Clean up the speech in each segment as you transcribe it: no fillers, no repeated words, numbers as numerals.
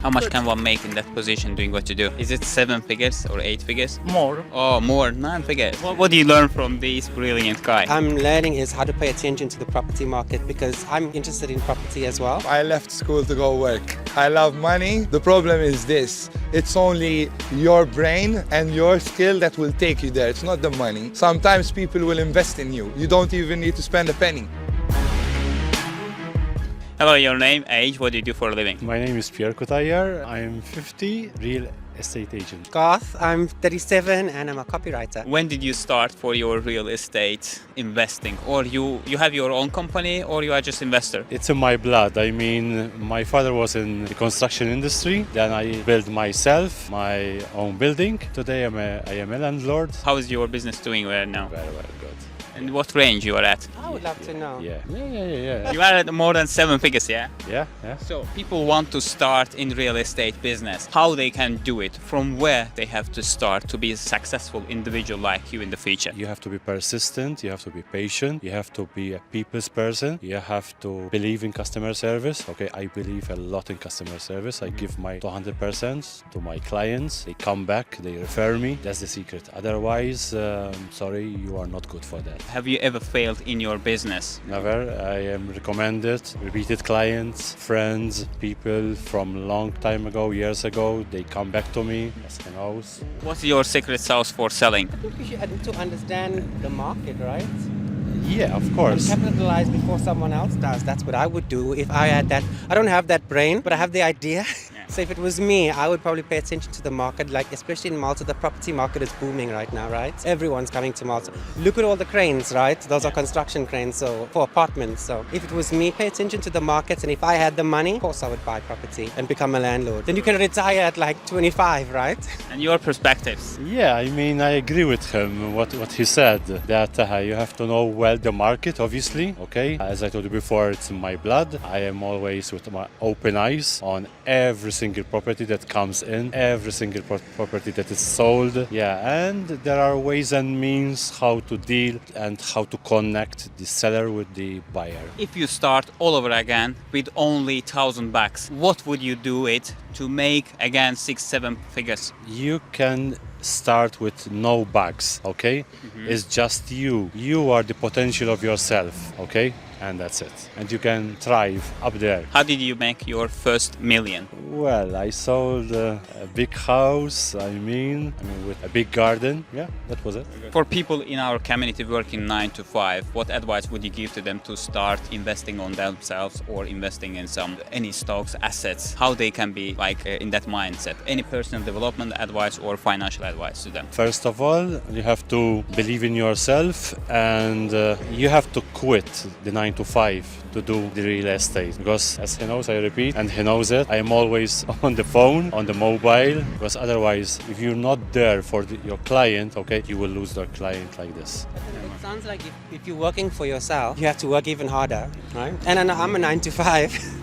How much Good. can one make in that position doing what you do? Is it 7 figures or 8 figures? More. Oh, more, 9 figures. What do you learn from this brilliant guy? I'm learning is how to pay attention to the property market because I'm interested in property as well. I left school to go work. I love money. The problem is this. It's only your brain and your skill that will take you there. It's not the money. Sometimes people will invest in you. You don't even need to spend a penny. Hello, your name, age, what do you do for a living? My name is Pierre Coutayar. I'm 50, real estate agent. Garth, I'm 37 and I'm a copywriter. When did you start for your real estate investing? Or you have your own company or you are just investor? It's in my blood. I mean, my father was in the construction industry. Then I built myself my own building. Today I am a landlord. How is your business doing right now? Very, very good. And what range you are at? I would love to know. Yeah. You are at more than 7 figures, yeah? Yeah. So people want to start in real estate business. How they can do it? From where they have to start to be a successful individual like you in the future? You have to be persistent, you have to be patient, you have to be a people's person, you have to believe in customer service. Okay, I believe a lot in customer service. I give my 200% to my clients. They come back, they refer me. That's the secret. Otherwise, sorry, you are not good for that. Have you ever failed in your business? Never. I am recommended. Repeated clients, friends, people from long time ago, years ago, they come back to me. house. What's your secret sauce for selling? I think we should to understand the market, right? Yeah, of And course. capitalize before someone else does. That's what I would do if I had that. I don't have that brain, but I have the idea. So if it was me, I would probably pay attention to the market, like especially in Malta, the property market is booming right now, right? Everyone's coming to Malta. Look at all the cranes, right? Those are construction cranes, so for apartments. So if it was me, pay attention to the markets, and if I had the money, of course I would buy property and become a landlord. Then you can retire at like 25, right? And your perspectives? Yeah, I mean, I agree with him, what he said, that you have to know well the market, obviously, okay? As I told you before, it's in my blood. I am always with my open eyes on every single property that comes in, every single property that is sold. Yeah, and there are ways and means how to deal and how to connect the seller with the buyer. If you start all over again with only $1,000, what would you do it to make again 6-7 figures? You can start with no bugs, okay? It's just you. You are the potential of yourself, okay? And that's it. And you can thrive up there. How did you make your first million? Well, I sold a big house, I mean with a big garden. Yeah, that was it. For people in our community working 9 to 5, what advice would you give to them to start investing on themselves or investing in any stocks, assets? How they can be in that mindset? Any personal development advice or financial advice to them? First of all, you have to believe in yourself and you have to quit the 9 to 5 to do the real estate. Because as he knows, I repeat, and he knows it, I am always on the phone, on the mobile, because otherwise, if you're not there for your client, okay, you will lose their client like this. It sounds like if you're working for yourself, you have to work even harder, right? And I'm a 9 to 5.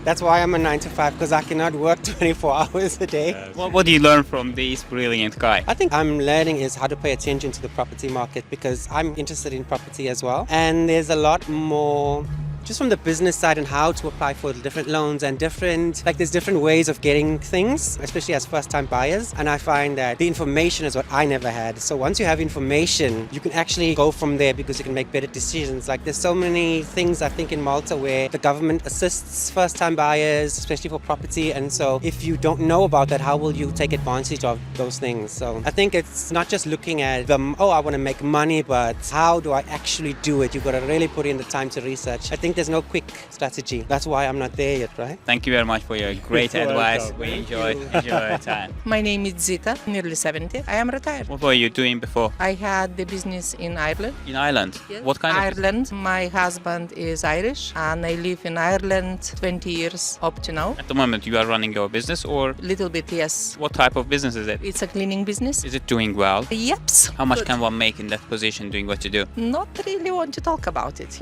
That's why I'm a 9 to 5, because I cannot work 24 hours a day. What do you learn from this brilliant guy? I think I'm learning is how to pay attention to the property market because I'm interested in property as well. And there's a lot more just from the business side and how to apply for different loans and there's different ways of getting things, especially as first-time buyers. And I find that the information is what I never had. So once you have information, you can actually go from there because you can make better decisions. Like there's so many things I think in Malta where the government assists first-time buyers, especially for property. And so if you don't know about that, how will you take advantage of those things? So I think it's not just looking at I want to make money, but how do I actually do it? You've got to really put in the time to research. I think there's no quick strategy. That's why I'm not there yet, right? Thank you very much for your great You're advice. welcome. We enjoyed your time. My name is Zita, nearly 70. I am retired. What were you doing before? I had the business in Ireland. In Ireland? Yes. What kind of Ireland. My husband is Irish and I live in Ireland 20 years up to now. At the moment you are running your business or Little bit, yes. what type of business is it? It's a cleaning business. Is it doing well? Yeps. How much Good. can one make in that position doing what you do? Not really want to talk about it,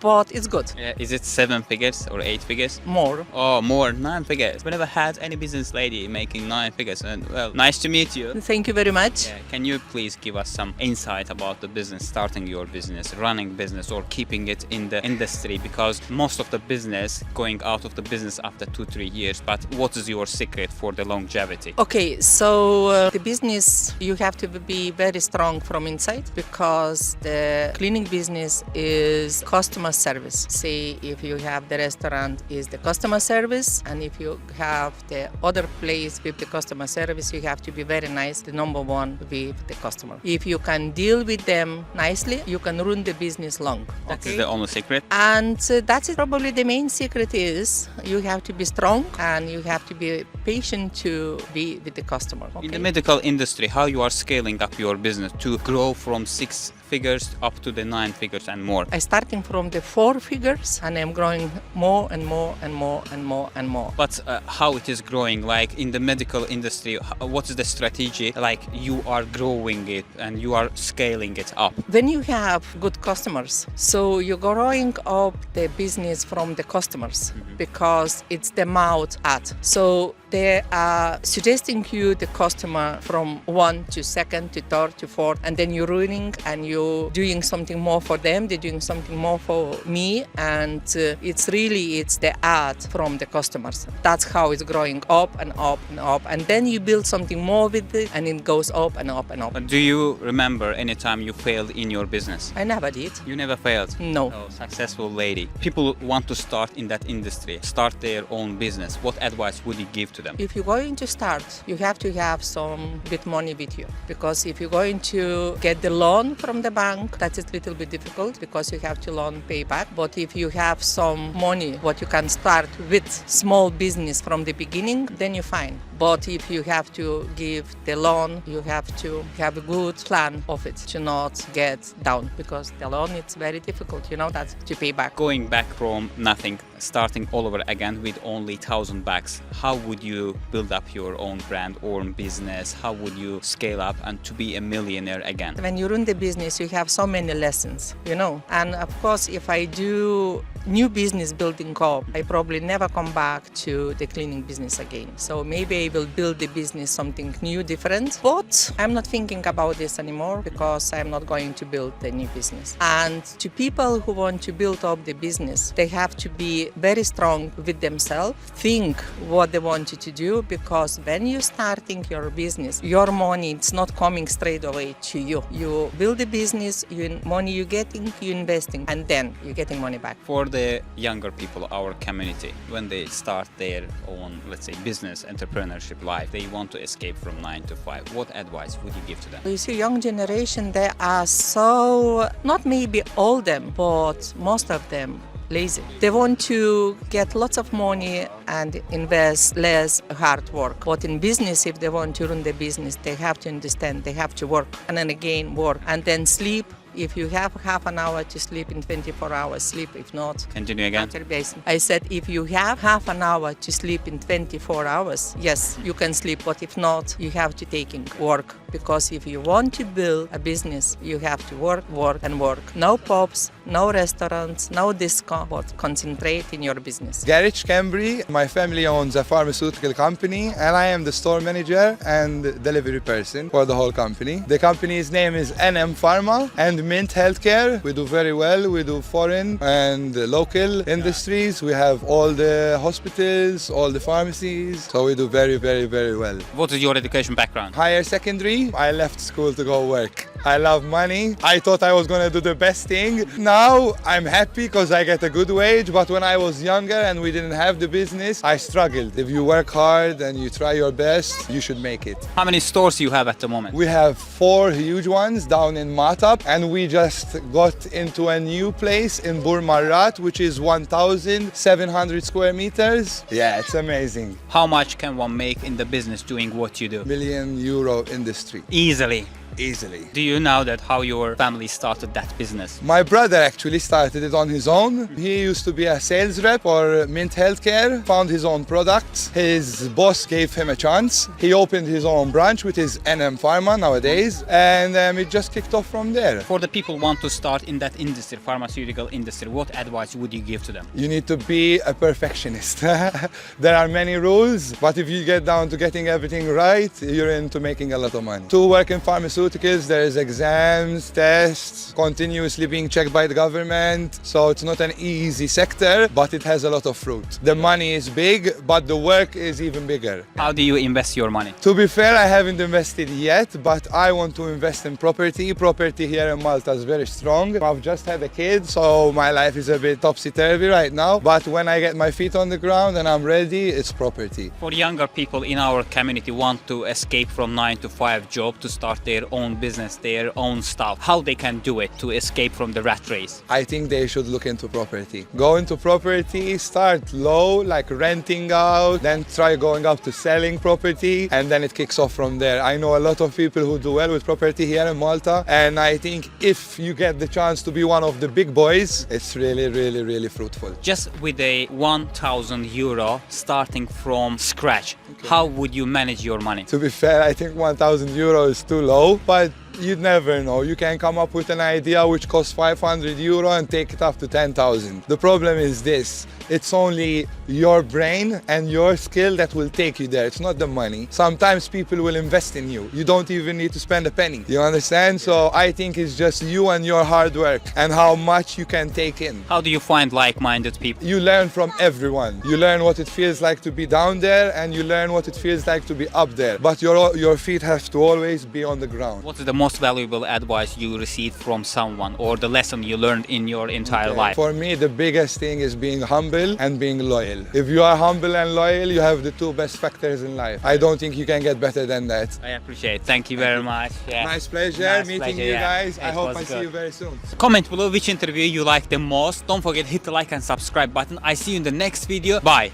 but it's good. Is it 7 figures or 8 figures? More. Oh, more, 9 figures. We never had any business lady making 9 figures. And well, nice to meet you. Thank you very much. Yeah. Can you please give us some insight about the business, starting your business, running business, or keeping it in the industry? Because most of the business going out of the business after 2-3 years. But what is your secret for the longevity? Okay, so the business, you have to be very strong from inside because the cleaning business is customer service. Say if you have the restaurant is the customer service, and if you have the other place with the customer service, you have to be very nice, the number one with the customer. If you can deal with them nicely, you can run the business long. That is the only secret. And that's it. Probably the main secret is you have to be strong and you have to be patient to be with the customer. Okay? In the medical industry, how you are scaling up your business to grow from 6 figures up to the 9 figures and more? I'm starting from the 4 figures and I'm growing more and more and more and more and more. But how it is growing, like in the medical industry, what is the strategy? Like you are growing it and you are scaling it up. When you have good customers, so you're growing up the business from the customers because it's the mouth ad. So they are suggesting you the customer from 1 to 2nd to 3rd to 4th, and then you're running and you're doing something more for them, they're doing something more for me, and it's the ad from the customers. That's how it's growing up and up and up, and then you build something more with it and it goes up and up and up. But do you remember any time you failed in your business? I never did. You never failed? No. Oh, successful lady. People want to start in that industry, start their own business. What advice would you give to them? If you're going to start, you have to have some bit money with you, because if you're going to get the loan from the bank, that is a little bit difficult because you have to loan pay back. But if you have some money, what you can start with small business from the beginning, then you're fine. But if you have to give the loan, you have to have a good plan of it to not get down, because the loan it's very difficult, you know that, to pay back. Going back from nothing, starting all over again with only 1,000 bucks, how would you build up your own brand, own business? How would you scale up and to be a millionaire again? When you run the business, you have so many lessons, you know. And of course, if I do new business building up, I probably never come back to the cleaning business again. So maybe I will build the business something new, different. But I'm not thinking about this anymore because I'm not going to build the new business. And to people who want to build up the business, they have to be very strong with themselves, think what they wanted to do, because when you're starting your business, your money it's not coming straight away to you. You build the business, money you're getting, you're investing, and then you're getting money back. For the younger people, our community, when they start their own, let's say, business, entrepreneurship life, they want to escape from 9 to 5. What advice would you give to them? You see, young generation, they are so, not maybe all them, but most of them, lazy. They want to get lots of money and invest less hard work. But in business, if they want to run the business, they have to understand they have to work and then again work and then sleep. If you have half an hour to sleep in 24 hours, sleep. If not, continue again. I said, if you have half an hour to sleep in 24 hours, yes, you can sleep. But if not, you have to take in work. Because if you want to build a business, you have to work, work, and work. No pubs, no restaurants, no disco, but concentrate in your business. Garage Cambry, my family owns a pharmaceutical company, and I am the store manager and delivery person for the whole company. The company's name is NM Pharma and Mint Healthcare. We do very well. We do foreign and local industries. We have all the hospitals, all the pharmacies. So we do very, very, very well. What is your education background? Higher secondary. I left school to go work. I love money. I thought I was gonna do the best thing. Now I'm happy because I get a good wage, but when I was younger and we didn't have the business, I struggled. If you work hard and you try your best, you should make it. How many stores you have at the moment? We have 4 huge ones down in Matap, and we just got into a new place in Burmarat, which is 1,700 square meters. Yeah, it's amazing. How much can one make in the business doing what you do? €1 million industry. Easily. easily. Do you know that how your family started that business? My brother actually started it on his own. He used to be a sales rep for Mint Healthcare, found his own products. His boss gave him a chance. He opened his own branch, which is NM Pharma nowadays, and it just kicked off from there. For the people who want to start in that industry, pharmaceutical industry, what advice would you give to them? You need to be a perfectionist. There are many rules, but if you get down to getting everything right, you're into making a lot of money. To work in pharmaceuticals, there is exams, tests, continuously being checked by the government. So it's not an easy sector, but it has a lot of fruit. The money is big, but the work is even bigger. How do you invest your money? To be fair, I haven't invested yet, but I want to invest in property. Property here in Malta is very strong. I've just had a kid, so my life is a bit topsy-turvy right now. But when I get my feet on the ground and I'm ready, it's property. For younger people in our community want to escape from 9-to-5 job to start their own business, their own stuff, how they can do it to escape from the rat race? I think they should look into property. Go into property, start low, like renting out, then try going up to selling property, and then it kicks off from there. I know a lot of people who do well with property here in Malta, and I think if you get the chance to be one of the big boys, it's really, really, really fruitful. Just with a 1,000 euro starting from scratch, how would you manage your money? To be fair, I think 1,000 euro is too low, but you'd never know. You can come up with an idea which costs 500 euro and take it up to 10,000. The problem is this. It's only your brain and your skill that will take you there. It's not the money. Sometimes people will invest in you. You don't even need to spend a penny. You understand? So I think it's just you and your hard work and how much you can take in. How do you find like-minded people? You learn from everyone. You learn what it feels like to be down there and you learn what it feels like to be up there. But your feet have to always be on the ground. What's the most valuable advice you received from someone or the lesson you learned in your entire life? For me, the biggest thing is being humble and being loyal. If you are humble and loyal, you have the two best factors in life. I don't think you can get better than that. I appreciate it. Thank you very much. Yeah. Nice pleasure Nice meeting pleasure, you yeah. guys. I It hope was I see good. you very soon. Comment below which interview you like the most. Don't forget hit the like and subscribe button. I see you in the next video. Bye.